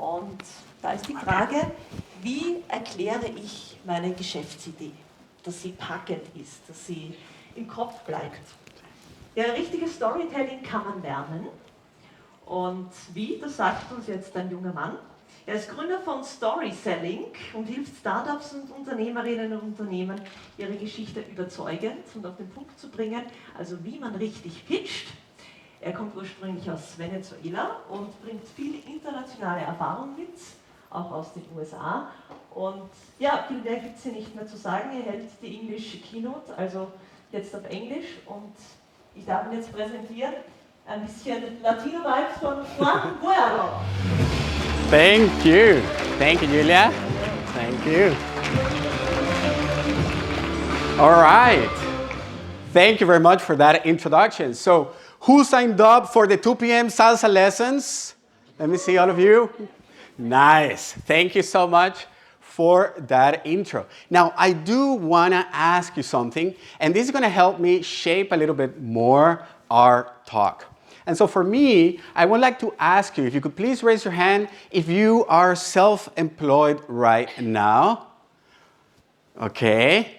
Und da ist die Frage, wie erkläre ich meine Geschäftsidee, dass sie packend ist, dass sie im Kopf bleibt. Ja, richtiges Storytelling kann man lernen. Und wie, das sagt uns jetzt ein junger Mann. Er ist Gründer von StorySelling und hilft Startups und Unternehmerinnen und Unternehmen, ihre Geschichte überzeugend und auf den Punkt zu bringen, also wie man richtig pitcht. Er kommt ursprünglich aus Venezuela und bringt viel internationale Erfahrung mit, auch aus den USA. Und ja, viel mehr gibt es hier nicht mehr zu sagen. Er hält die englische Keynote, also jetzt auf Englisch. Und ich darf ihn jetzt präsentieren. Ein bisschen Latino-Vibes von Juan Guerrero. Thank you. Thank you, Julia. Thank you. All right. Thank you very much for that introduction. So, who signed up for the 2 p.m. salsa lessons? Let me see all of you. Nice. Thank you so much for that intro. Now, I do want to ask you something, and this is going to help me shape a little bit more our talk. And so for me, I would like to ask you if you could please raise your hand if you are self-employed right now. Okay.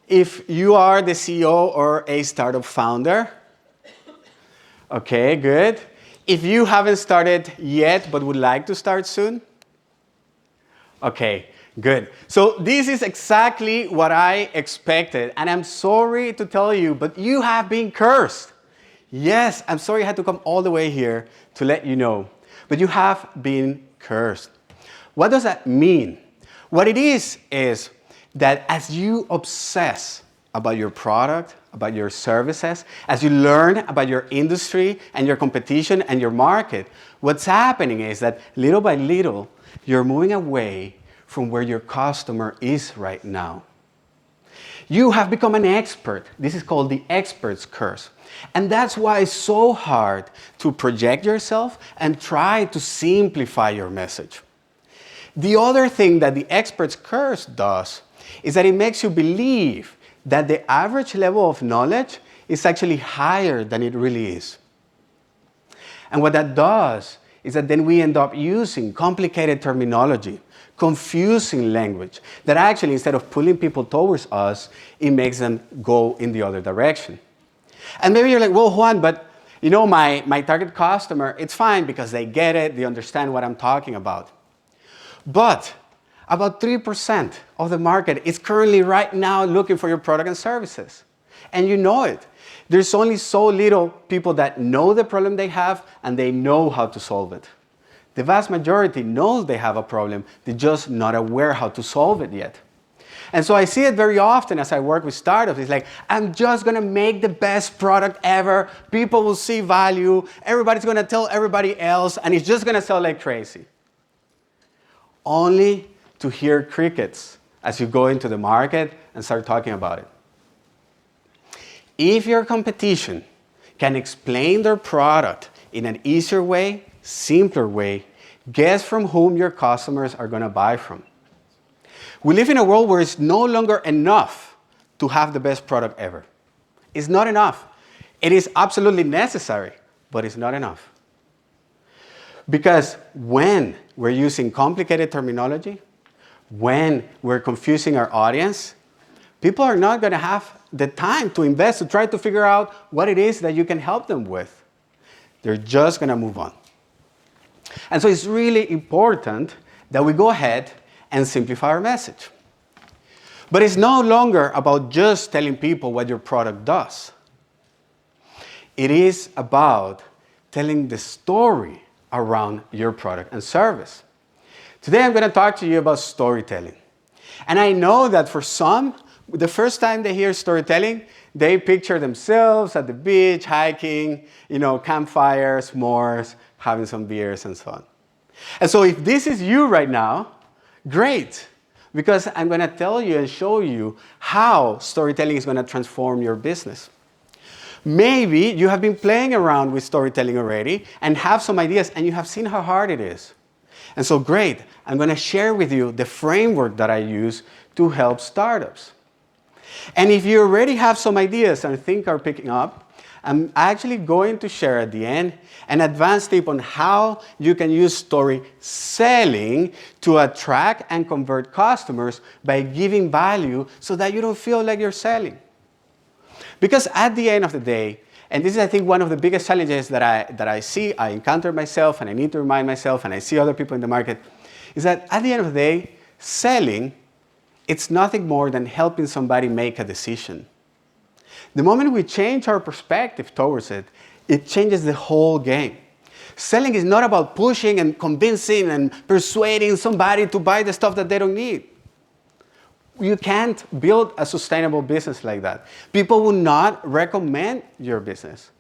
If you are the CEO or a startup founder. Okay, good. If you haven't started yet but would like to start soon. Okay, good. So this is exactly what I expected. And I'm sorry to tell you, but you have been cursed. Yes, I'm sorry I had to come all the way here to let you know. But you have been cursed. What does that mean? What it is that as you obsess about your product, about your services, as you learn about your industry and your competition and your market, what's happening is that little by little, you're moving away from where your customer is right now. You have become an expert. This is called the expert's curse. And that's why it's so hard to project yourself and try to simplify your message. The other thing that the expert's curse does is that it makes you believe that the average level of knowledge is actually higher than it really is. And what that does is that then we end up using complicated terminology, confusing language, that actually instead of pulling people towards us, it makes them go in the other direction. And maybe you're like, well, Juan, but you know, my target customer, it's fine because they get it, they understand what I'm talking about. But about 3% of the market is currently right now looking for your product and services. And you know it. There's only so little people that know the problem they have and they know how to solve it. The vast majority knows they have a problem, they're just not aware how to solve it yet. And so I see it very often as I work with startups. It's like, I'm just going to make the best product ever. People will see value. Everybody's going to tell everybody else. And it's just going to sell like crazy. Only to hear crickets as you go into the market and start talking about it. If your competition can explain their product in an easier way, simpler way, guess from whom your customers are going to buy from. We live in a world where it's no longer enough to have the best product ever. It's not enough. It is absolutely necessary, but it's not enough. Because when we're using complicated terminology, when we're confusing our audience, people are not going to have the time to invest to try to figure out what it is that you can help them with. They're just going to move on. And so it's really important that we go ahead and simplify our message. But it's no longer about just telling people what your product does. It is about telling the story around your product and service. Today I'm going to talk to you about storytelling. And I know that for some, the first time they hear storytelling, they picture themselves at the beach, hiking, campfire, s'mores, having some beers and so on. And so if this is you right now, great, because I'm going to tell you and show you how storytelling is going to transform your business. Maybe you have been playing around with storytelling already and have some ideas and you have seen how hard it is. And so great, I'm going to share with you the framework that I use to help startups. And if you already have some ideas and think are picking up, I'm actually going to share at the end an advanced tip on how you can use story selling to attract and convert customers by giving value so that you don't feel like you're selling. Because at the end of the day, and this is, I think, one of the biggest challenges that I see, I encounter myself, and I need to remind myself, and I see other people in the market, is that at the end of the day, selling, it's nothing more than helping somebody make a decision. The moment we change our perspective towards it, it changes the whole game. Selling is not about pushing and convincing and persuading somebody to buy the stuff that they don't need. You can't build a sustainable business like that. People will not recommend your business.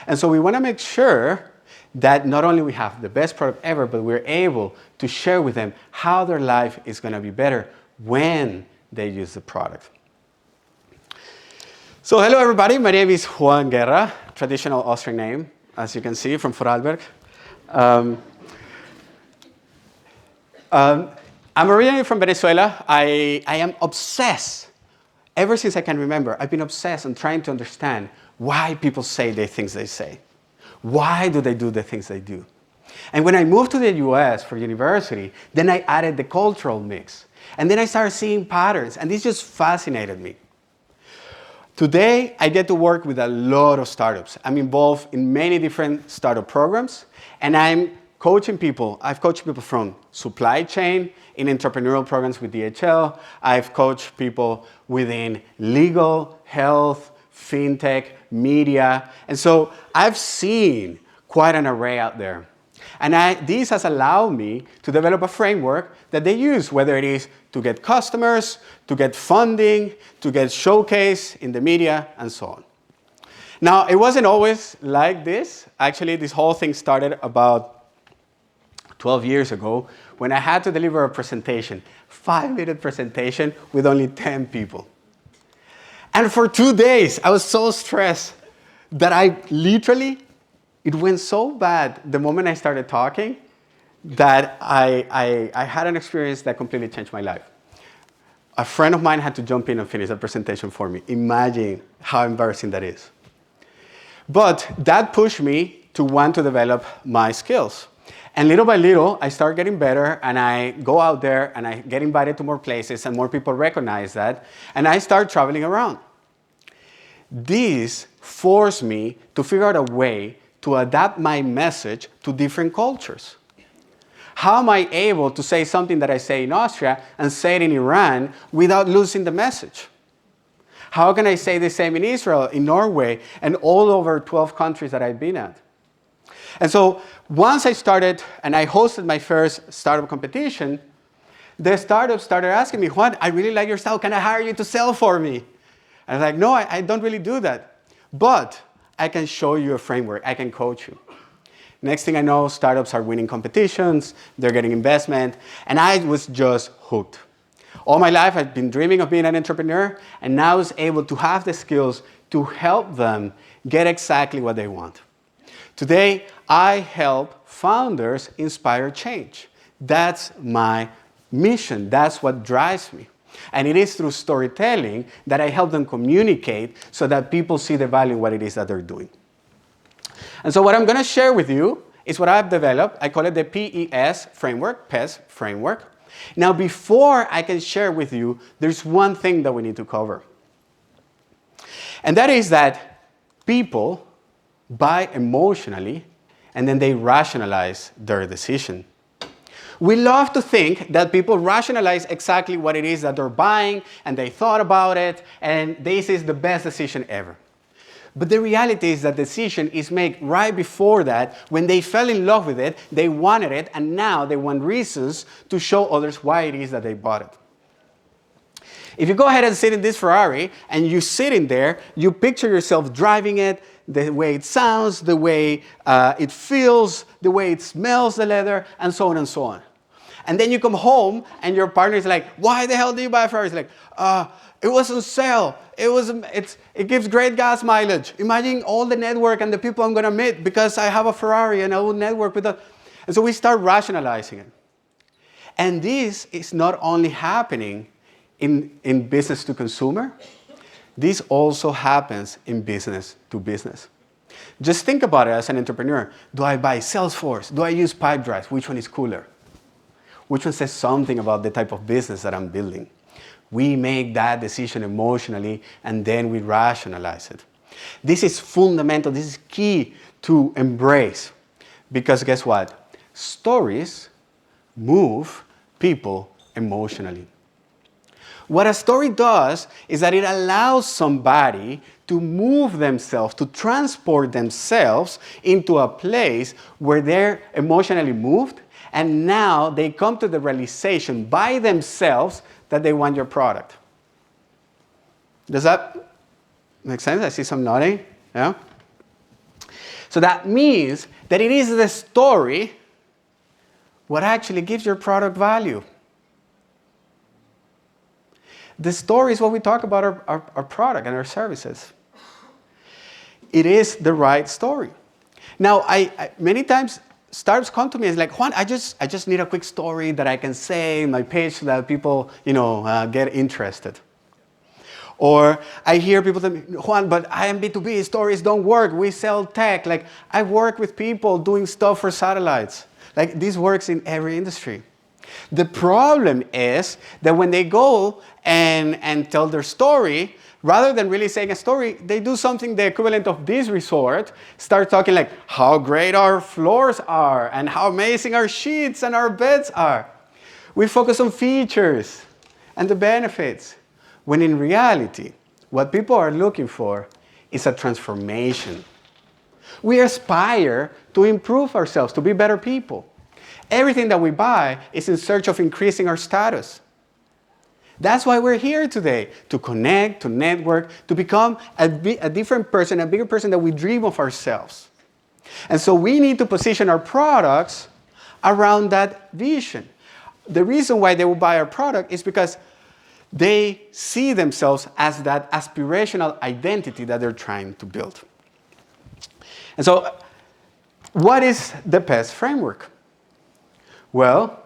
And so we want to make sure that not only we have the best product ever, but we're able to share with them how their life is going to be better when they use the product. So hello everybody, my name is Juan Guerra, traditional Austrian name, as you can see, from Vorarlberg. I'm originally from Venezuela. I am obsessed, ever since I can remember, I've been obsessed on trying to understand why people say the things they say. Why do they do the things they do? And when I moved to the US for university, then I added the cultural mix. And then I started seeing patterns, and this just fascinated me. Today, I get to work with a lot of startups. I'm involved in many different startup programs, and I'm coaching people. I've coached people from supply chain in entrepreneurial programs with DHL. I've coached people within legal, health, fintech, media. And so I've seen quite an array out there. And this has allowed me to develop a framework that they use, whether it is to get customers, to get funding, to get showcase in the media, and so on. Now, it wasn't always like this. Actually, this whole thing started about 12 years ago when I had to deliver a presentation, 5-minute presentation with only 10 people. And for 2 days, I was so stressed that it went so bad the moment I started talking that I had an experience that completely changed my life. A friend of mine had to jump in and finish the presentation for me. Imagine how embarrassing that is. But that pushed me to want to develop my skills. And little by little, I start getting better, and I go out there, and I get invited to more places, and more people recognize that, and I start traveling around. This forced me to figure out a way to adapt my message to different cultures. How am I able to say something that I say in Austria and say it in Iran without losing the message? How can I say the same in Israel, in Norway, and all over 12 countries that I've been at? And so once I started and I hosted my first startup competition, the startups started asking me, Juan, I really like your style. Can I hire you to sell for me? And I was like, no, I don't really do that. But I can show you a framework. I can coach you. Next thing I know, startups are winning competitions. They're getting investment. And I was just hooked. All my life, I've been dreaming of being an entrepreneur. And now I was able to have the skills to help them get exactly what they want. Today, I help founders inspire change. That's my mission. That's what drives me. And it is through storytelling that I help them communicate so that people see the value in what it is that they're doing. And so what I'm going to share with you is what I've developed. I call it the PES framework, PES framework. Now, before I can share with you, there's one thing that we need to cover. And that is that people buy emotionally, and then they rationalize their decision. We love to think that people rationalize exactly what it is that they're buying, and they thought about it, and this is the best decision ever. But the reality is that decision is made right before that. When they fell in love with it, they wanted it, and now they want reasons to show others why it is that they bought it. If you go ahead and sit in this Ferrari, and you sit in there, you picture yourself driving it, the way it sounds, the way it feels, the way it smells, the leather, and so on and so on. And then you come home, and your partner is like, why the hell do you buy a Ferrari? It's like, it was on sale. It gives great gas mileage. Imagine all the network and the people I'm going to meet because I have a Ferrari and I will network with that. And so we start rationalizing it. And this is not only happening in business to consumer. This also happens in business to business. Just think about it as an entrepreneur. Do I buy Salesforce? Do I use Pipedrive? Which one is cooler? Which one says something about the type of business that I'm building? We make that decision emotionally and then we rationalize it. This is fundamental. This is key to embrace. Because guess what? Stories move people emotionally. What a story does is that it allows somebody to move themselves, to transport themselves into a place where they're emotionally moved, and now they come to the realization by themselves that they want your product. Does that make sense? I see some nodding. Yeah? So that means that it is the story what actually gives your product value. The story is what we talk about our product and our services. It is the right story. Now, I many times startups come to me and it's like, Juan, I just need a quick story that I can say in my page so that people, get interested. Or I hear people tell me, Juan, but I am B2B, stories don't work. We sell tech. Like, I work with people doing stuff for satellites. Like, this works in every industry. The problem is that when they go and tell their story, rather than really saying a story, they do something the equivalent of this resort, start talking like how great our floors are and how amazing our sheets and our beds are. We focus on features and the benefits, when in reality, what people are looking for is a transformation. We aspire to improve ourselves, to be better people. Everything that we buy is in search of increasing our status. That's why we're here today, to connect, to network, to become a different person, a bigger person that we dream of ourselves. And so we need to position our products around that vision. The reason why they will buy our product is because they see themselves as that aspirational identity that they're trying to build. And so, what is the PEST framework? Well,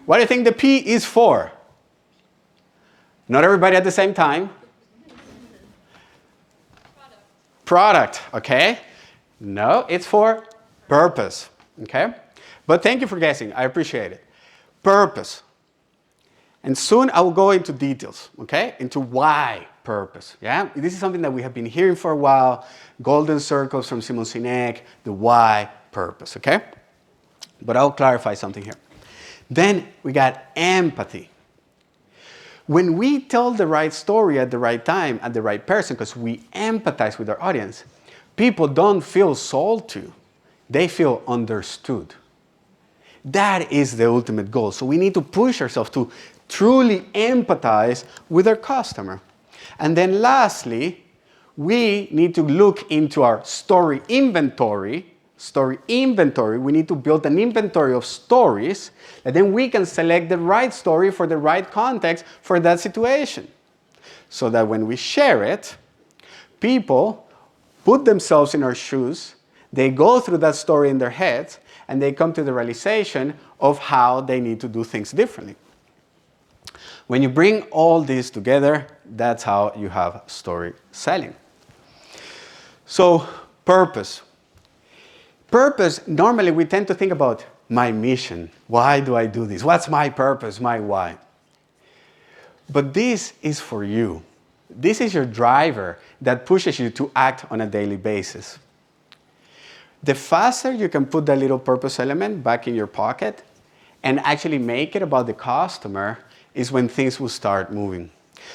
what do you think the P is for? Not everybody at the same time. Product, okay? No, it's for purpose, okay? But thank you for guessing. I appreciate it. Purpose. And soon I will go into details, okay? Into why purpose, yeah? This is something that we have been hearing for a while. Golden circles from Simon Sinek, the why purpose, okay? But I'll clarify something here. Then we got empathy. When we tell the right story at the right time, at the right person, because we empathize with our audience, people don't feel sold to. They feel understood. That is the ultimate goal. So we need to push ourselves to truly empathize with our customer. And then lastly, we need to look into our story inventory. We need to build an inventory of stories, and then we can select the right story for the right context for that situation. So that when we share it, people put themselves in our shoes, they go through that story in their heads, and they come to the realization of how they need to do things differently. When you bring all this together, that's how you have story selling. So, purpose. Purpose, normally we tend to think about my mission. Why do I do this? What's my purpose, my why? But this is for you. This is your driver that pushes you to act on a daily basis. The faster you can put that little purpose element back in your pocket and actually make it about the customer is when things will start moving.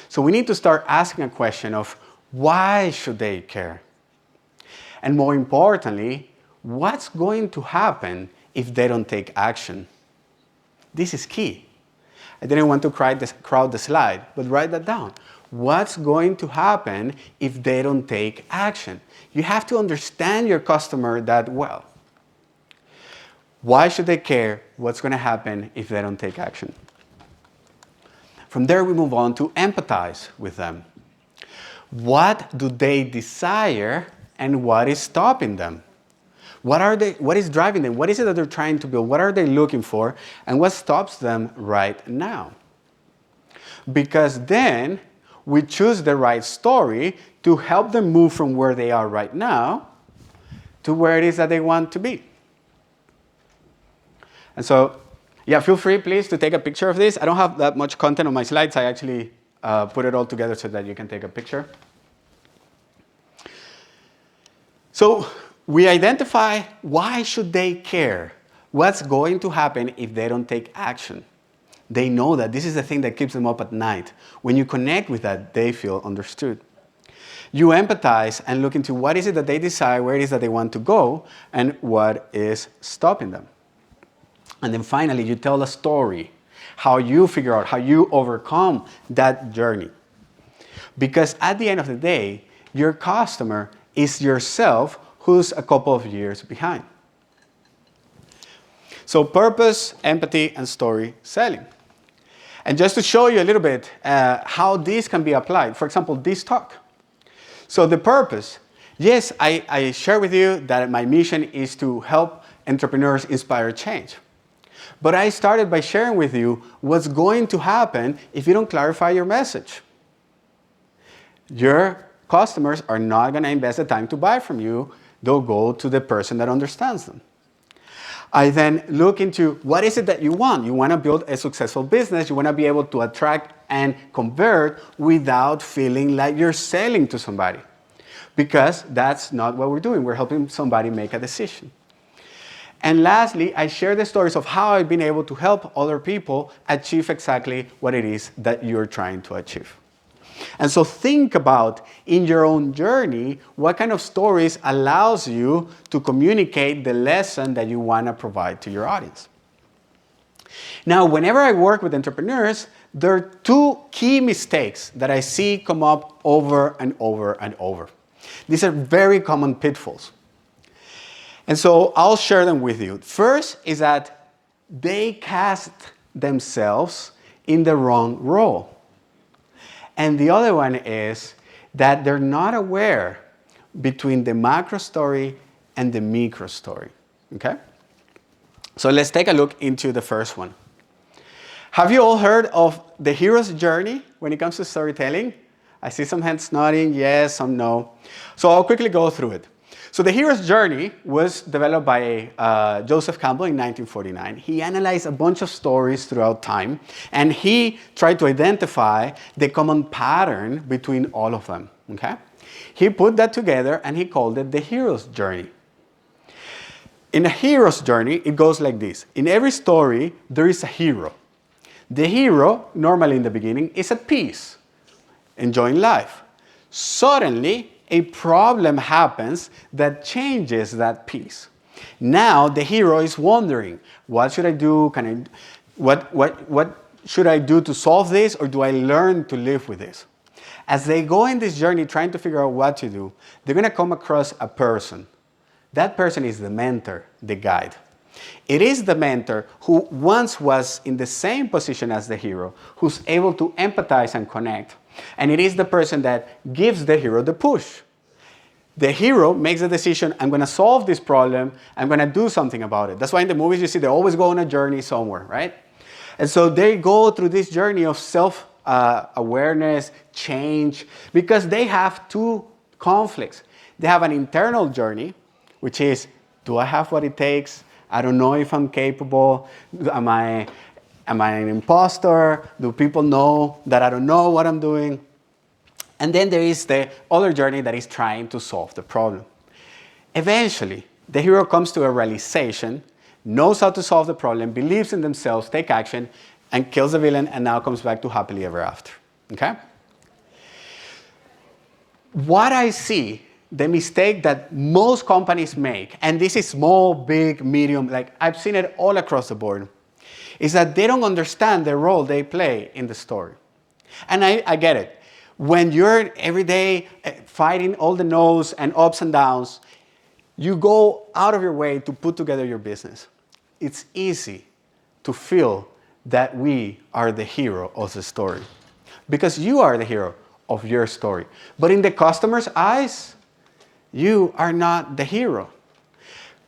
So we need to start asking a question of why should they care? And more importantly, what's going to happen if they don't take action? This is key. I didn't want to crowd the slide, but write that down. What's going to happen if they don't take action? You have to understand your customer that well. Why should they care? What's going to happen if they don't take action? From there, we move on to empathize with them. What do they desire and what is stopping them? What is driving them? What is it that they're trying to build? What are they looking for? And what stops them right now? Because then we choose the right story to help them move from where they are right now to where it is that they want to be. And so, yeah, feel free, please, to take a picture of this. I don't have that much content on my slides. I actually put it all together so that you can take a picture. So we identify why should they care? What's going to happen if they don't take action? They know that this is the thing that keeps them up at night. When you connect with that, they feel understood. You empathize and look into what is it that they desire, where it is that they want to go, and what is stopping them. And then finally, you tell a story, how you figure out, how you overcome that journey. Because at the end of the day, your customer is yourself who's a couple of years behind. So purpose, empathy, and story selling. And just to show you a little bit how these can be applied, for example, this talk. So the purpose, yes, I share with you that my mission is to help entrepreneurs inspire change. But I started by sharing with you what's going to happen if you don't clarify your message. Your customers are not going to invest the time to buy from you. They'll go to the person that understands them. I then look into what is it that you want. You want to build a successful business. You want to be able to attract and convert without feeling like you're selling to somebody. Because that's not what we're doing. We're helping somebody make a decision. And lastly, I share the stories of how I've been able to help other people achieve exactly what it is that you're trying to achieve. And so think about, in your own journey, what kind of stories allows you to communicate the lesson that you want to provide to your audience. Now, whenever I work with entrepreneurs, there are two key mistakes that I see come up over and over and over. These are very common pitfalls. And so I'll share them with you. First is that they cast themselves in the wrong role. And the other one is that they're not aware between the macro story and the micro story. Okay? So let's take a look into the first one. Have you all heard of the hero's journey when it comes to storytelling? I see some hands nodding, yes, some no. So I'll quickly go through it. So the hero's journey was developed by Joseph Campbell in 1949. He analyzed a bunch of stories throughout time, and he tried to identify the common pattern between all of them. Okay? He put that together, and he called it the hero's journey. In a hero's journey, it goes like this. In every story, there is a hero. The hero, normally in the beginning, is at peace, enjoying life. Suddenly, a problem happens that changes that peace. Now the hero is wondering, what should I do? What should I do to solve this, or do I learn to live with this? As they go in this journey trying to figure out what to do, they're going to come across a person. That person is the mentor, the guide. It is the mentor who once was in the same position as the hero, who's able to empathize and connect. And it is the person that gives the hero the push. The hero makes the decision, I'm going to solve this problem, I'm going to do something about it. That's why in the movies you see they always go on a journey somewhere, right? And so they go through this journey of self-awareness, change, because they have two conflicts. They have an internal journey, which is, do I have what it takes? I don't know if I'm capable. Am I an imposter? Do people know that I don't know what I'm doing? And then there is the other journey that is trying to solve the problem. Eventually, the hero comes to a realization, knows how to solve the problem, believes in themselves, take action, and kills the villain, and now comes back to happily ever after. Okay? What I see, the mistake that most companies make, and this is small, big, medium, like I've seen it all across the board, is that they don't understand the role they play in the story. And I get it. When you're every day fighting all the no's and ups and downs, you go out of your way to put together your business. It's easy to feel that we are the hero of the story, because you are the hero of your story. But in the customer's eyes, you are not the hero.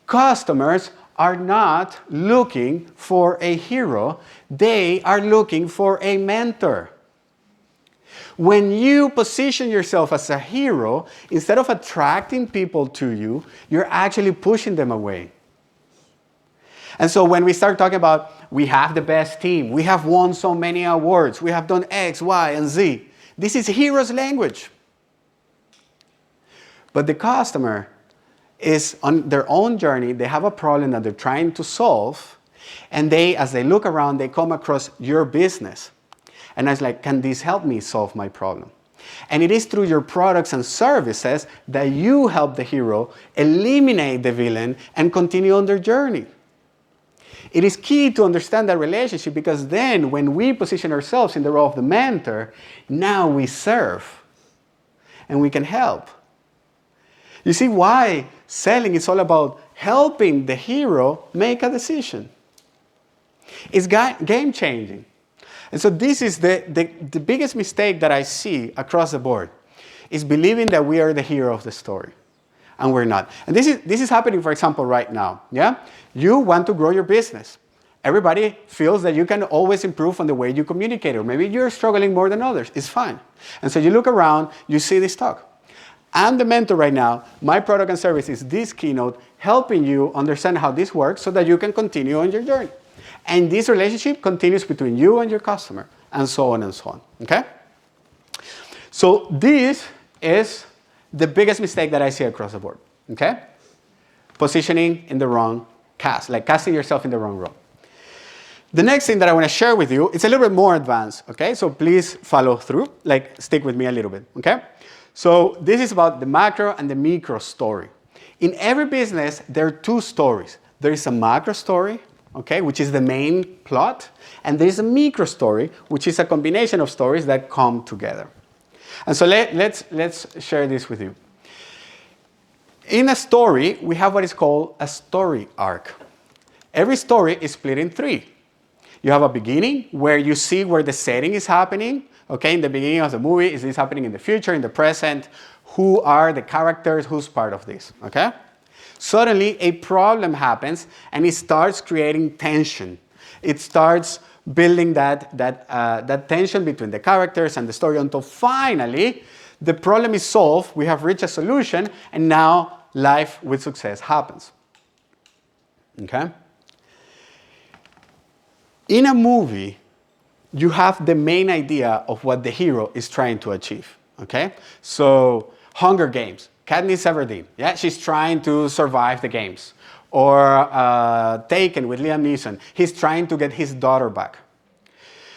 Customers are not looking for a hero. They are looking for a mentor. When you position yourself as a hero, instead of attracting people to you, you're actually pushing them away. And so when we start talking about, we have the best team, we have won so many awards, we have done X, Y, and Z, this is hero's language. But the customer is on their own journey, they have a problem that they're trying to solve, and as they look around, they come across your business. And I was like, can this help me solve my problem? And it is through your products and services that you help the hero eliminate the villain and continue on their journey. It is key to understand that relationship, because then when we position ourselves in the role of the mentor, now we serve and we can help. You see why selling is all about helping the hero make a decision. It's game changing. And so this is the biggest mistake that I see across the board, is believing that we are the hero of the story. And we're not. And this is happening, for example, right now. Yeah? You want to grow your business. Everybody feels that you can always improve on the way you communicate, or maybe you're struggling more than others. It's fine. And so you look around, you see this talk. I'm the mentor right now. My product and service is this Keynote, helping you understand how this works so that you can continue on your journey. And this relationship continues between you and your customer, and so on and so on. Okay? So this is the biggest mistake that I see across the board. Okay? Positioning in the wrong cast, like casting yourself in the wrong role. The next thing that I want to share with you, it's a little bit more advanced. Okay? So please follow through, like stick with me a little bit. Okay? So this is about the macro and the micro story. In every business, there are two stories. There is a macro story, okay, which is the main plot, and there is a micro story, which is a combination of stories that come together. And so let's share this with you. In a story, we have what is called a story arc. Every story is split in three. You have a beginning where you see where the setting is happening. Okay, in the beginning of the movie, is this happening in the future, in the present? Who are the characters? Who's part of this? Okay? Suddenly, a problem happens, and it starts creating tension. It starts building that tension between the characters and the story, until finally, the problem is solved, we have reached a solution, and now life with success happens. Okay? In a movie, you have the main idea of what the hero is trying to achieve. Okay? So, Hunger Games. Katniss Everdeen, yeah, she's trying to survive the games. Or Taken with Liam Neeson, he's trying to get his daughter back.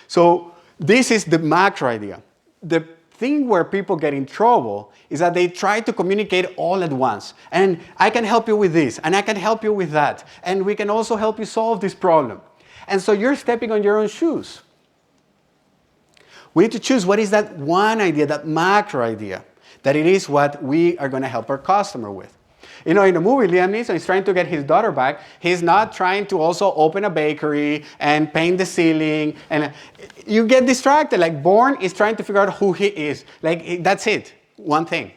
So this is the macro idea. The thing where people get in trouble is that they try to communicate all at once. And I can help you with this, and I can help you with that, and we can also help you solve this problem. And so you're stepping on your own shoes. We need to choose what is that one idea, that macro idea, that it is what we are going to help our customer with. You know, in the movie, Liam Neeson is trying to get his daughter back. He's not trying to also open a bakery and paint the ceiling. And you get distracted. Like, Bourne is trying to figure out who he is. Like, that's it. One thing.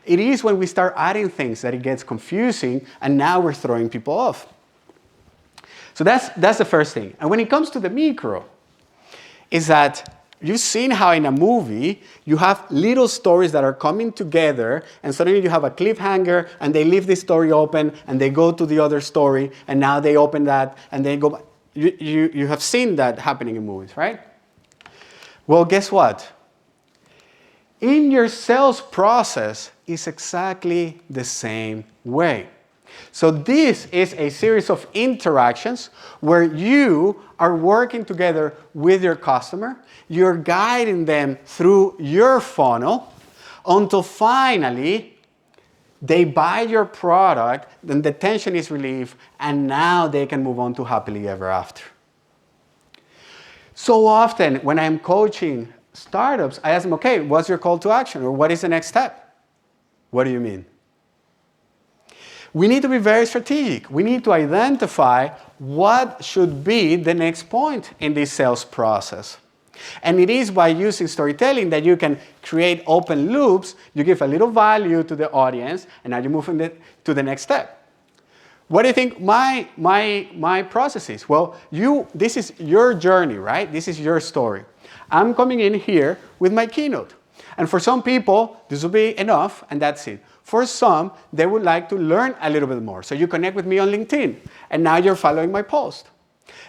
It is when we start adding things that it gets confusing, and now we're throwing people off. So that's the first thing. And when it comes to the micro, is that you've seen how in a movie, you have little stories that are coming together, and suddenly you have a cliffhanger, and they leave this story open, and they go to the other story, and now they open that, and they go back. You have seen that happening in movies, right? Well, guess what? In your sales process, it's exactly the same way. So this is a series of interactions where you are working together with your customer. You're guiding them through your funnel until finally they buy your product, then the tension is relieved, and now they can move on to happily ever after. So often when I'm coaching startups, I ask them, okay, what's your call to action, or what is the next step? What do you mean? We need to be very strategic. We need to identify what should be the next point in this sales process. And it is by using storytelling that you can create open loops. You give a little value to the audience, and now you move to the next step. what do you think my process is? Well, this is your journey, right? This is your story. I'm coming in here with my keynote. And for some people, this will be enough, and that's it. For some, they would like to learn a little bit more. So you connect with me on LinkedIn, and now you're following my post.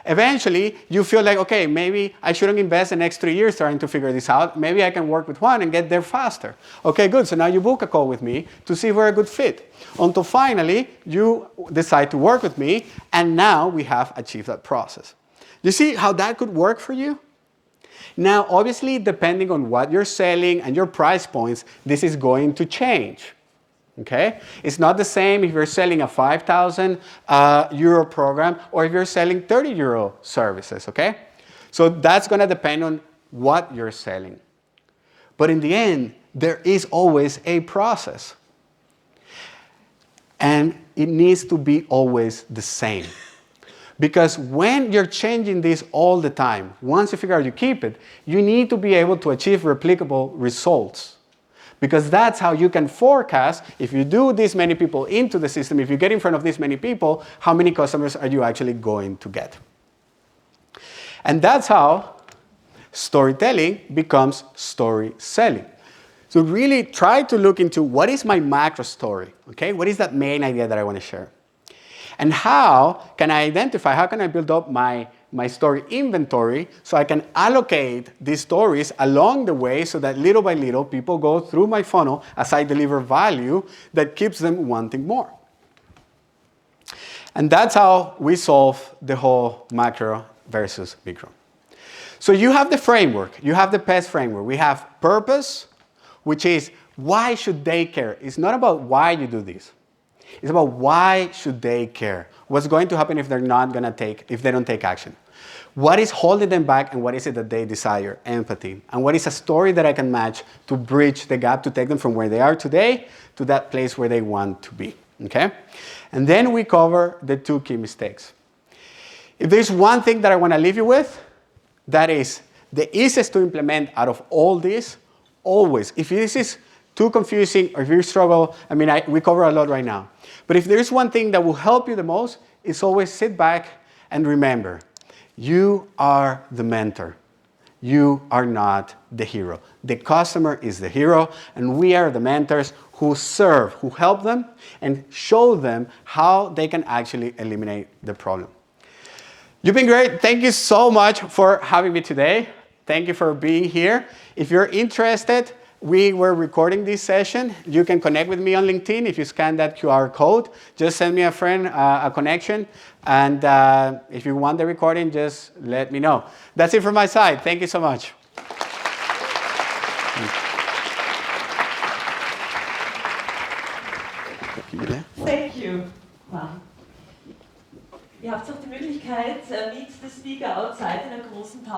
Eventually, you feel like, okay, maybe I shouldn't invest the next 3 years trying to figure this out. Maybe I can work with one and get there faster. Okay, good. So now you book a call with me to see if we're a good fit. Until finally, you decide to work with me, and now we have achieved that process. You see how that could work for you? Now, obviously, depending on what you're selling and your price points, this is going to change. Okay? It's not the same if you're selling a 5,000 euro program or if you're selling 30 euro services. Okay? So that's going to depend on what you're selling. But in the end, there is always a process. And it needs to be always the same. Because when you're changing this all the time, once you figure out you keep it, you need to be able to achieve replicable results. Because that's how you can forecast, if you do this many people into the system, if you get in front of this many people, how many customers are you actually going to get? And that's how storytelling becomes story selling. So really try to look into what is my macro story, okay? What is that main idea that I want to share? And how can I identify, how can I build up my story inventory so I can allocate these stories along the way so that little by little people go through my funnel as I deliver value that keeps them wanting more. And that's how we solve the whole macro versus micro. So you have the framework, you have the PES framework. We have purpose, which is why should they care? It's not about why you do this. It's about why should they care? What's going to happen if they don't take action? What is holding them back and what is it that they desire? Empathy. And what is a story that I can match to bridge the gap to take them from where they are today to that place where they want to be, okay? And then we cover the 2 key mistakes. If there's one thing that I want to leave you with, that is the easiest to implement out of all this, always, if this is too confusing or if you struggle, we cover a lot right now. But if there's one thing that will help you the most, it's always sit back and remember, you are the mentor. You are not the hero. The customer is the hero, and we are the mentors who serve, who help them and show them how they can actually eliminate the problem. You've been great. Thank you so much for having me today. Thank you for being here. If you're interested, we were recording this session. You can connect with me on LinkedIn. If you scan that QR code, just send me a friend, a connection. And if you want the recording, just let me know. That's it from my side. Thank you so much. Thank you. Wow. Ihr habt auch die Möglichkeit, meet the speaker outside in einer großen Pause.